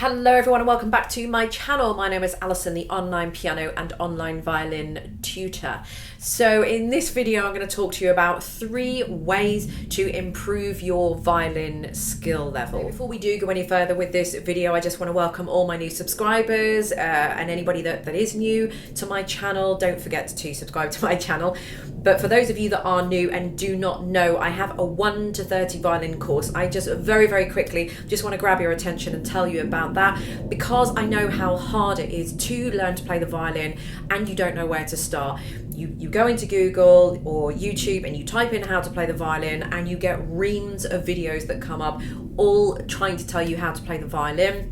Hello everyone and welcome back to my channel. My name is Alison, the online piano and online violin tutor. So in this video I'm going to talk to you about 3 ways to improve your violin skill level. Before we do go any further with this video, I just want to welcome all my new subscribers and anybody that is new to my channel. Don't forget to subscribe to my channel. But for those of you that are new and do not know, I have a 1 to 30 violin course. I just very quickly just want to grab your attention and tell you about that, because I know how hard it is to learn to play the violin and you don't know where to start. You go into Google or YouTube and you type in how to play the violin and you get reams of videos that come up all trying to tell you how to play the violin.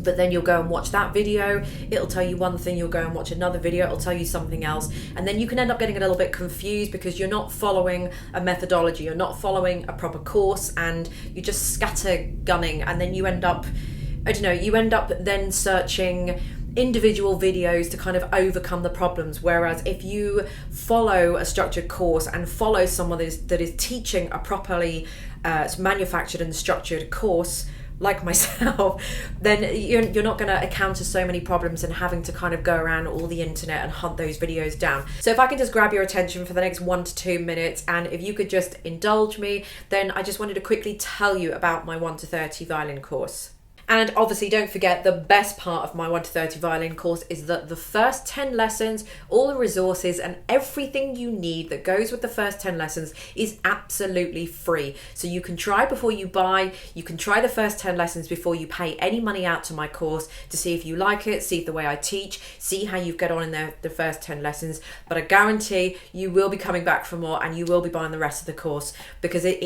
But then you'll go and watch that video, it'll tell you one thing, you'll go and watch another video, it'll tell you something else, and then you can end up getting a little bit confused because you're not following a methodology, you're not following a proper course, and you're just scattergunning, and then you end up, you end up then searching individual videos to kind of overcome the problems. Whereas if you follow a structured course and follow someone that is teaching a properly manufactured and structured course, like myself, then you're not going to encounter so many problems and having to kind of go around all the internet and hunt those videos down. So if I can just grab your attention for the next 1 to 2 minutes, and if you could just indulge me, then I just wanted to quickly tell you about my 1 to 30 violin course. And obviously don't forget, the best part of my 1 to 30 violin course is that the first 10 lessons, all the resources and everything you need that goes with the first 10 lessons is absolutely free. So you can try before you buy, you can try the first 10 lessons before you pay any money out to my course to see if you like it, see the way I teach, see how you get on in the first 10 lessons. But I guarantee you will be coming back for more and you will be buying the rest of the course, because it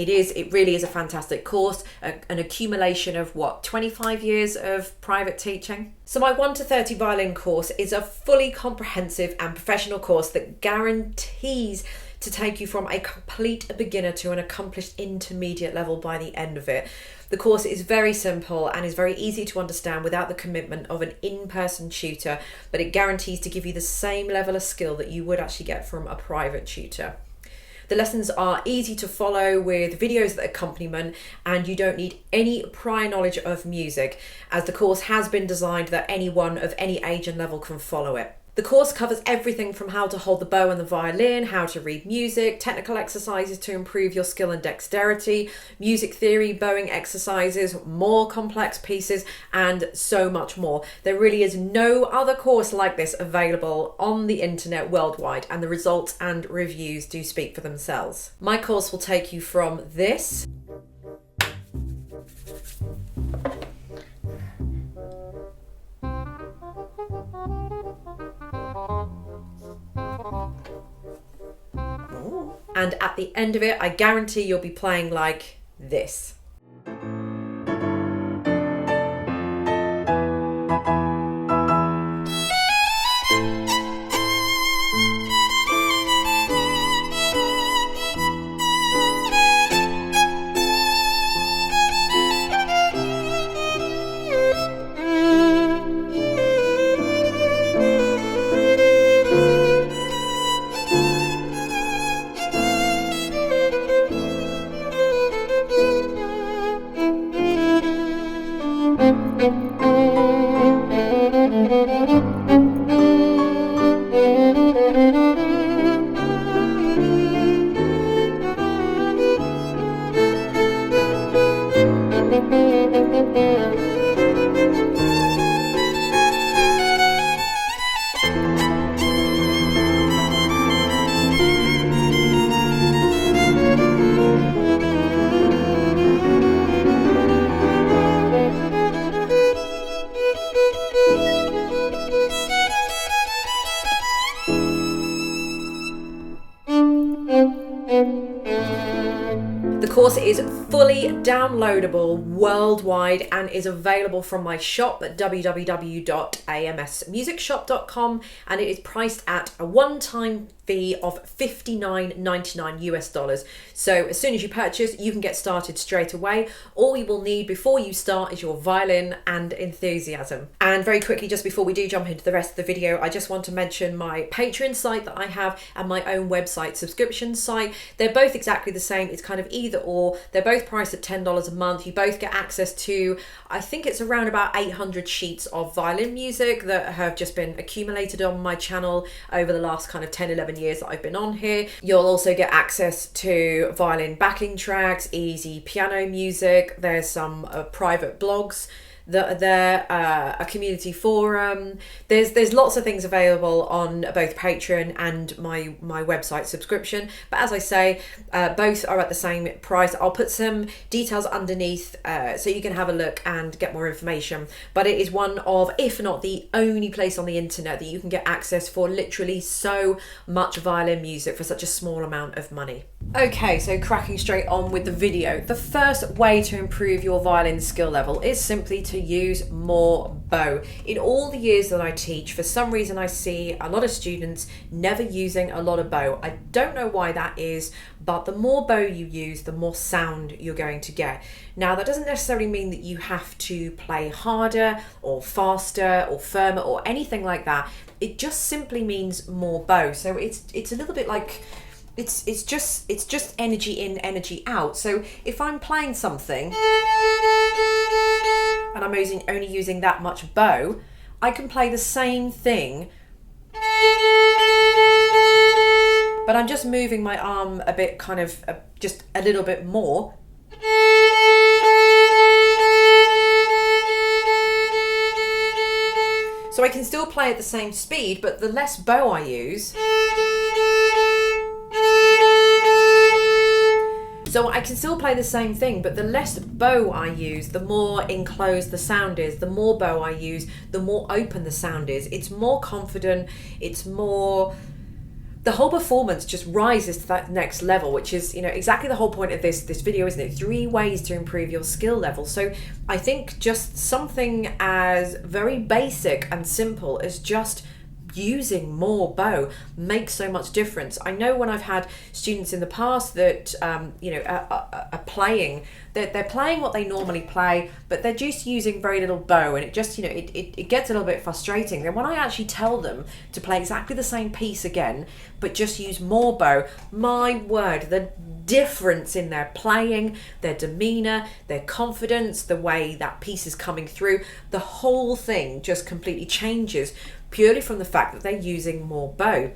really is a fantastic course, an accumulation of 25 years of private teaching. So my 1 to 30 violin course is a fully comprehensive and professional course that guarantees to take you from a complete beginner to an accomplished intermediate level by the end of it. The course is very simple and is very easy to understand without the commitment of an in-person tutor, but it guarantees to give you the same level of skill that you would actually get from a private tutor. The lessons are easy to follow with videos that accompaniment, and you don't need any prior knowledge of music, as the course has been designed that anyone of any age and level can follow it. The course covers everything from how to hold the bow and the violin, how to read music, technical exercises to improve your skill and dexterity, music theory, bowing exercises, more complex pieces, and so much more. There really is no other course like this available on the internet worldwide, and the results and reviews do speak for themselves. My course will take you from this and at the end of it, I guarantee you'll be playing like this. The course is fully downloadable worldwide and is available from my shop at www.amsmusicshop.com, and it is priced at a one-time fee of $59.99 US. So as soon as you purchase, you can get started straight away. All you will need before you start is your violin and enthusiasm. And very quickly, just before we do jump into the rest of the video, I just want to mention my Patreon site that I have and my own website subscription site. They're both exactly the same. It's kind of either or. They're both priced at $10 a month. You both get access to, I think it's around about 800 sheets of violin music that have just been accumulated on my channel over the last kind of 10-11 years that I've been on here. You'll also get access to violin backing tracks, easy piano music. There's some private blogs that are there, a community forum. There's lots of things available on both Patreon and my website subscription. But as I say, both are at the same price. I'll put some details underneath so you can have a look and get more information. But it is one of, if not the only place on the internet that you can get access for literally so much violin music for such a small amount of money. Okay, so cracking straight on with the video. The first way to improve your violin skill level is simply to use more bow. In all the years that I teach, for some reason I see a lot of students never using a lot of bow. I don't know why that is, but the more bow you use, the more sound you're going to get. Now, that doesn't necessarily mean that you have to play harder or faster or firmer or anything like that. It just simply means more bow. So it's a little bit like it's just energy in, energy out. So if I'm playing something and I'm only using that much bow, I can play the same thing, but I'm just moving my arm a bit, kind of just a little bit more. So I can still play at the same speed, but the less bow I use, so I can still play the same thing, but the less bow I use, the more enclosed the sound is. The more bow I use, the more open the sound is. It's more confident, it's more... The whole performance just rises to that next level, which is, exactly the whole point of this video, isn't it? 3 ways to improve your skill level. So I think just something as very basic and simple as just using more bow makes so much difference. I know when I've had students in the past that are playing, they're playing what they normally play, but they're just using very little bow, and it just it gets a little bit frustrating. Then when I actually tell them to play exactly the same piece again but just use more bow, my word, the difference in their playing, their demeanor, their confidence, the way that piece is coming through, the whole thing just completely changes purely from the fact that they're using more bow.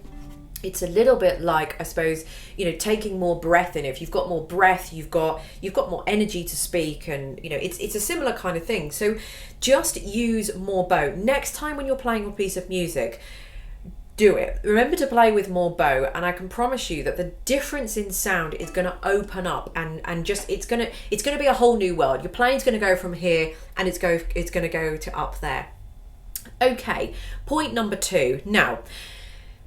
It's a little bit like, I suppose, taking more breath in. If you've got more breath, you've got more energy to speak, and it's a similar kind of thing. So just use more bow. Next time when you're playing a piece of music, do it. Remember to play with more bow, and I can promise you that the difference in sound is going to open up, and just it's going to be a whole new world. Your playing's going to go from here, and it's going to go to up there. Okay, point number 2. Now,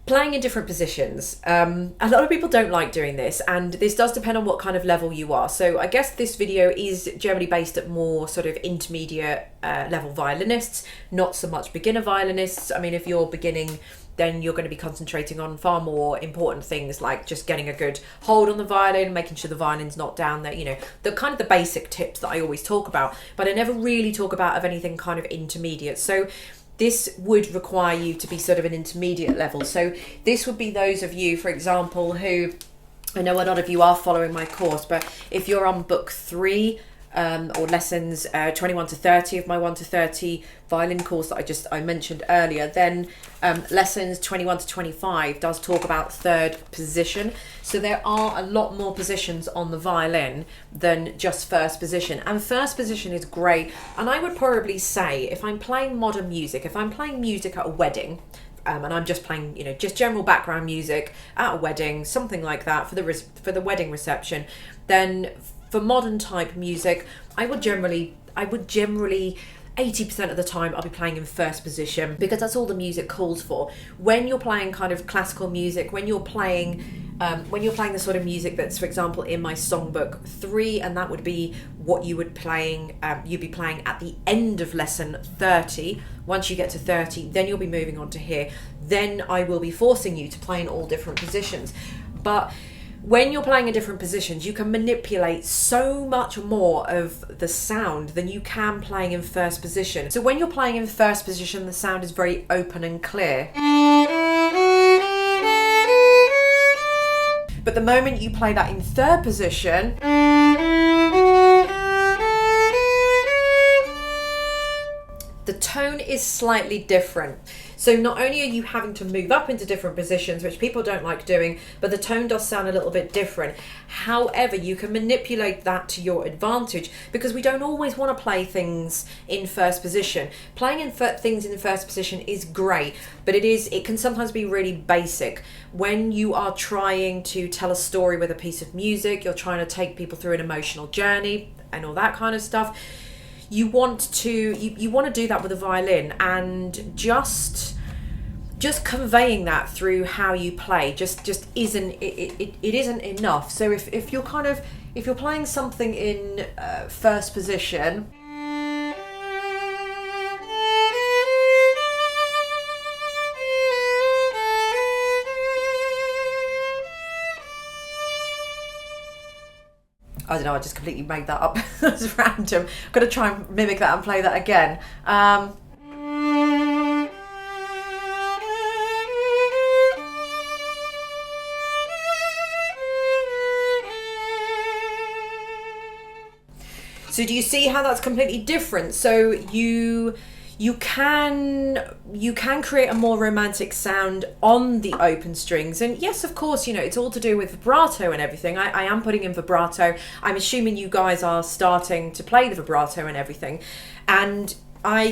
playing in different positions. A lot of people don't like doing this, and this does depend on what kind of level you are. So I guess this video is generally based at more sort of intermediate level violinists, not so much beginner violinists. I mean, if you're beginning, then you're going to be concentrating on far more important things like just getting a good hold on the violin, making sure the violin's not down there, the kind of the basic tips that I always talk about, but I never really talk about of anything kind of intermediate. So this would require you to be sort of an intermediate level. So this would be those of you, for example, who, I know a lot of you are following my course, but if you're on book 3, or lessons 21 to 30 of my 1 to 30 violin course that I mentioned earlier, then lessons 21 to 25 does talk about third position. So there are a lot more positions on the violin than just first position, and first position is great. And I would probably say, if I'm playing modern music, if I'm playing music at a wedding, and I'm just playing, just general background music at a wedding, something like that for the wedding reception, then for modern type music, I would generally 80% of the time I'll be playing in first position, because that's all the music calls for. When you're playing kind of classical music, when you're playing when you're playing the sort of music that's, for example, in my songbook 3, and that would be what you would playing, you'd be playing at the end of lesson 30. Once you get to 30, then you'll be moving on to here. Then I will be forcing you to play in all different positions. But when you're playing in different positions, you can manipulate so much more of the sound than you can playing in first position. So when you're playing in first position, the sound is very open and clear. But the moment you play that in third position, the tone is slightly different. So not only are you having to move up into different positions, which people don't like doing, but the tone does sound a little bit different. However, you can manipulate that to your advantage, because we don't always want to play things in first position. Playing in things in first position is great, but it can sometimes be really basic. When you are trying to tell a story with a piece of music, you're trying to take people through an emotional journey and all that kind of stuff. You want to do that with a violin, and just conveying that through how you play just isn't it isn't enough. So if you're playing something in first position, I don't know, I just completely made that up. It's random. I'm going to try and mimic that and play that again. So do you see how that's completely different? So you can create a more romantic sound on the open strings. And yes, of course, it's all to do with vibrato and everything. I am putting in vibrato. I'm assuming you guys are starting to play the vibrato and everything. And I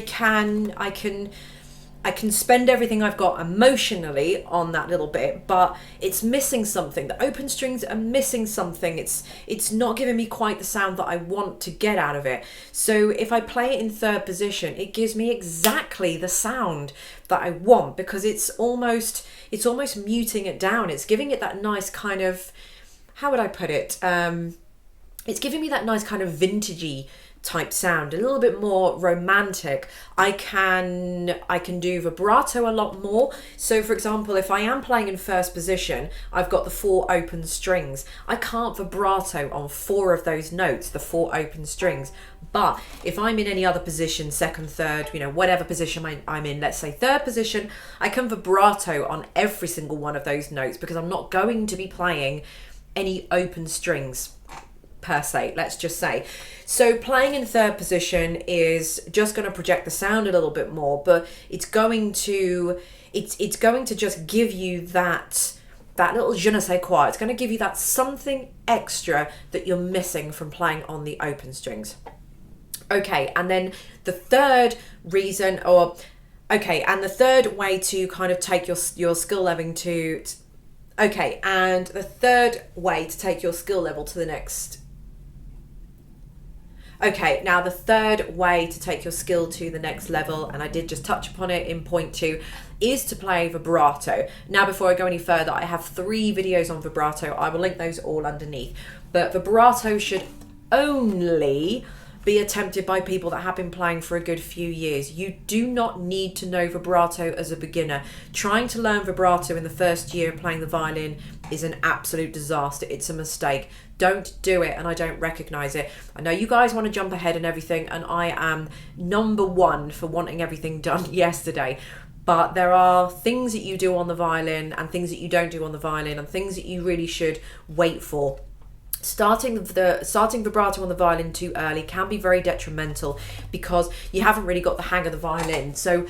can spend everything I've got emotionally on that little bit, but it's missing something. The open strings are missing something. It's not giving me quite the sound that I want to get out of it. So if I play it in third position, it gives me exactly the sound that I want, because it's almost muting it down. It's giving it that nice kind of, how would I put it? It's giving me that nice kind of vintagey type sound, a little bit more romantic. I can do vibrato a lot more. So for example, if I am playing in first position, I've got the 4 open strings. I can't vibrato on 4 of those notes, the 4 open strings. But if I'm in any other position, second, third, whatever position I'm in, let's say third position, I can vibrato on every single one of those notes, because I'm not going to be playing any open strings per se, let's just say. So playing in third position is just going to project the sound a little bit more, but it's going to just give you that little je ne sais quoi. It's going to give you that something extra that you're missing from playing on the open strings. Okay, and then the third reason, and the third way to kind of take your skill level to the third way to take your skill level to the next. Okay, now the third way to take your skill to the next level, and I did just touch upon it in point 2, is to play vibrato. Now, before I go any further, I have 3 videos on vibrato. I will link those all underneath. But vibrato should only be attempted by people that have been playing for a good few years. You do not need to know vibrato as a beginner. Trying to learn vibrato in the first year of playing the violin is an absolute disaster. It's a mistake. Don't do it, and I don't recognise it. I know you guys want to jump ahead and everything, and I am number 1 for wanting everything done yesterday. But there are things that you do on the violin and things that you don't do on the violin, and things that you really should wait for. Starting vibrato on the violin too early can be very detrimental, because you haven't really got the hang of the violin. So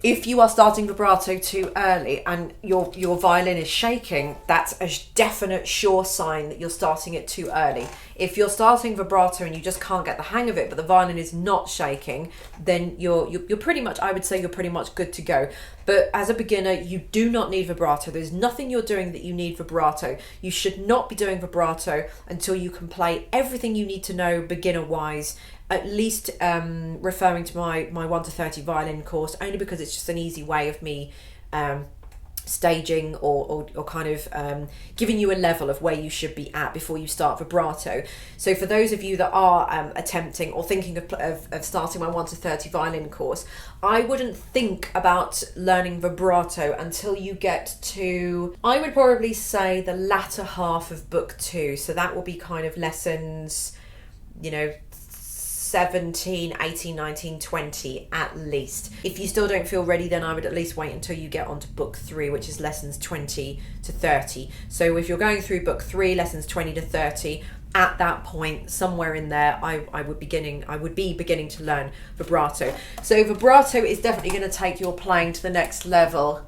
if you are starting vibrato too early and your violin is shaking, that's a definite sure sign that you're starting it too early. If you're starting vibrato and you just can't get the hang of it, but the violin is not shaking, then you're pretty much, I would say you're pretty much good to go. But as a beginner, you do not need vibrato. There's nothing you're doing that you need vibrato. You should not be doing vibrato until you can play everything you need to know beginner-wise, at least referring to my 1 to 30 violin course, only because it's just an easy way of me staging or kind of giving you a level of where you should be at before you start vibrato. So for those of you that are attempting or thinking of starting my 1 to 30 violin course, I wouldn't think about learning vibrato until you get to, I would probably say, the latter half of book 2. So that will be kind of lessons, you know, 17, 18, 19, 20 at least. If you still don't feel ready, then I would at least wait until you get onto book 3, which is lessons 20 to 30. So if you're going through book 3, lessons 20 to 30, at that point, somewhere in there, I would be beginning to learn vibrato. So vibrato is definitely going to take your playing to the next level.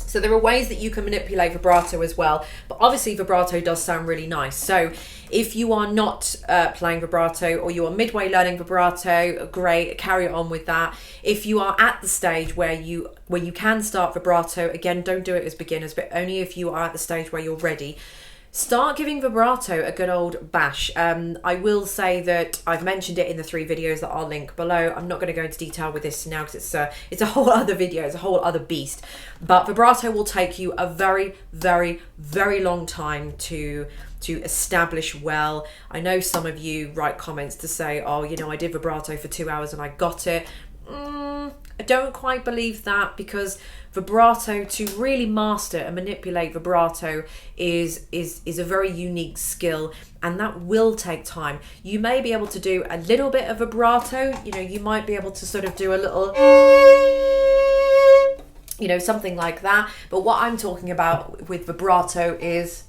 So there are ways that you can manipulate vibrato as well, but obviously vibrato does sound really nice. So if you are not playing vibrato, or you are midway learning vibrato, great, carry on with that. If you are at the stage where you can start vibrato, again, don't do it as beginners, but only if you are at the stage where you're ready. Start giving vibrato a good old bash. I will say that I've mentioned it in the 3 videos that I'll link below. I'm not going to go into detail with this now because it's a whole other video, it's a whole other beast. But vibrato will take you a very, very, very long time to establish well. I know some of you write comments to say, oh, you know, I did vibrato for 2 hours and I got it. I don't quite believe that, because vibrato, to really master and manipulate vibrato is a very unique skill, and that will take time. You may be able to do a little bit of vibrato, you know, you might be able to sort of do a little, you know, something like that. But what I'm talking about with vibrato is,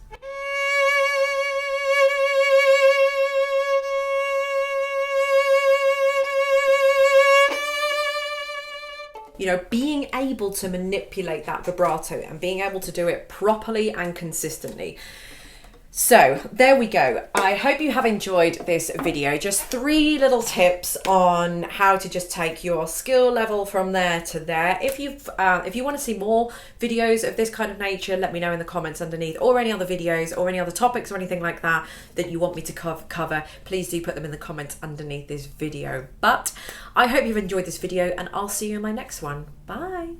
you know, being able to manipulate that vibrato and being able to do it properly and consistently. So there we go. I hope you have enjoyed this video. Just 3 little tips on how to just take your skill level from there to there. If you want to see more videos of this kind of nature, let me know in the comments underneath, or any other videos or any other topics or anything like that that you want me to cover. Please do put them in the comments underneath this video. But I hope you've enjoyed this video, and I'll see you in my next one. Bye.